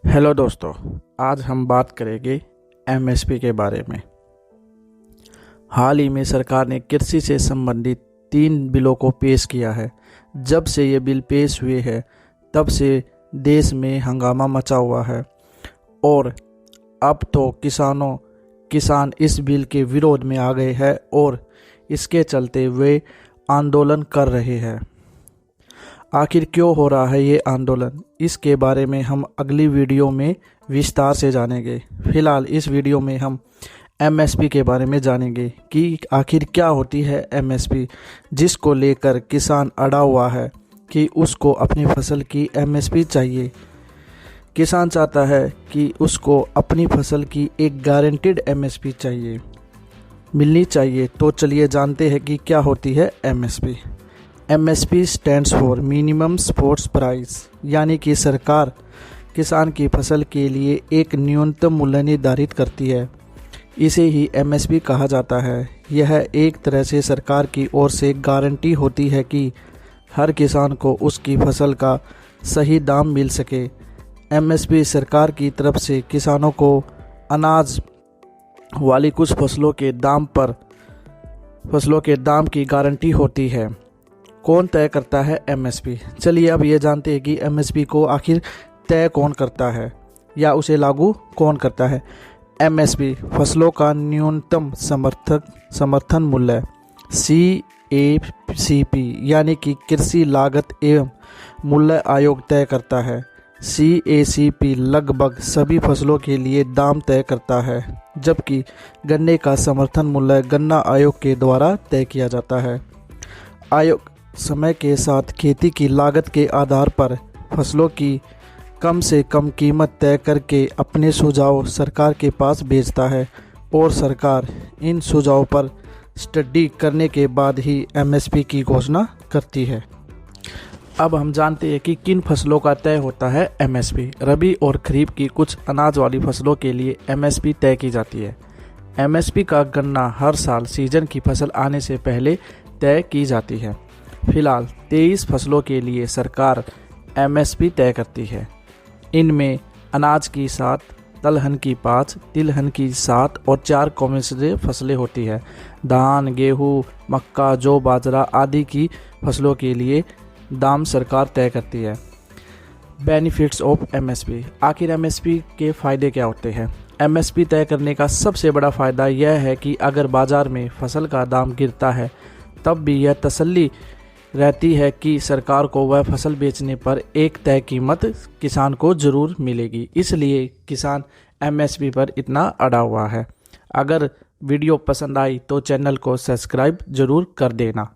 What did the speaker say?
Hello दोस्तों, आज हम बात करेंगे एमएसपी के बारे में। हाल ही में सरकार ने कृषि से संबंधित 3 बिलों को पेश किया है। जब से ये बिल पेश हुए हैं तब से देश में हंगामा मचा हुआ है और अब तो किसान इस बिल के विरोध में आ गए हैं और इसके चलते वे आंदोलन कर रहे हैं। आखिर क्यों हो रहा है ये आंदोलन, इसके बारे में हम अगली वीडियो में विस्तार से जानेंगे। फिलहाल इस वीडियो में हम एमएसपी के बारे में जानेंगे कि आखिर क्या होती है एमएसपी, जिसको लेकर किसान अड़ा हुआ है कि उसको अपनी फसल की एमएसपी चाहिए। किसान चाहता है कि उसको अपनी फसल की एक गारंटीड एमएसपी मिलनी चाहिए। तो चलिए जानते हैं कि क्या होती है MSP. MSP stands for minimum support price, यानी कि सरकार किसान की फसल के लिए एक न्यूनतम मूल्य निर्धारित करती है। इसे ही एमएसपी कहा जाता है। यह एक तरह से सरकार की ओर से गारंटी होती है कि हर किसान को उसकी फसल का सही दाम मिल सके। एमएसपी सरकार की तरफ से किसानों को अनाज वाली कुछ फसलों के दाम की गारंटी होती है। कौन तय करता है एमएसपी? चलिए अब ये जानते हैं कि एमएसपी को आखिर तय कौन करता है या उसे लागू कौन करता है। एमएसपी फसलों का न्यूनतम समर्थन मूल्य CACP यानी कि कृषि लागत एवं मूल्य आयोग तय करता है। CACP लगभग सभी फसलों के लिए दाम तय करता है, जबकि गन्ने का समर्थन मूल्य गन्ना आयोग के द्वारा तय किया जाता है। आयोग समय के साथ खेती की लागत के आधार पर फसलों की कम से कम कीमत तय करके अपने सुझाव सरकार के पास भेजता है और सरकार इन सुझावों पर स्टडी करने के बाद ही एमएसपी की घोषणा करती है। अब हम जानते हैं कि किन फसलों का तय होता है एमएसपी। रबी और खरीफ की कुछ अनाज वाली फसलों के लिए एमएसपी तय की जाती है। एमएसपी का गणना हर साल सीजन की फसल आने से पहले तय की जाती है। फिलहाल 23 फसलों के लिए सरकार एमएसपी तय करती है। इनमें अनाज की 7, दलहन की 5, तिलहन की 7 और 4 कॉमर्शियल फसलें होती है। धान, गेहूं, मक्का, जौ, बाजरा आदि की फसलों के लिए दाम सरकार तय करती है। Benefits of MSP. आखिर एमएसपी के फ़ायदे क्या होते हैं? एमएसपी तय करने का सबसे बड़ा फ़ायदा यह है कि अगर बाज़ार में फसल का दाम गिरता है तब भी यह तसल्ली रहती है कि सरकार को वह फसल बेचने पर एक तय कीमत किसान को ज़रूर मिलेगी। इसलिए किसान एमएसपी पर इतना अड़ा हुआ है। अगर वीडियो पसंद आई तो चैनल को सब्सक्राइब ज़रूर कर देना।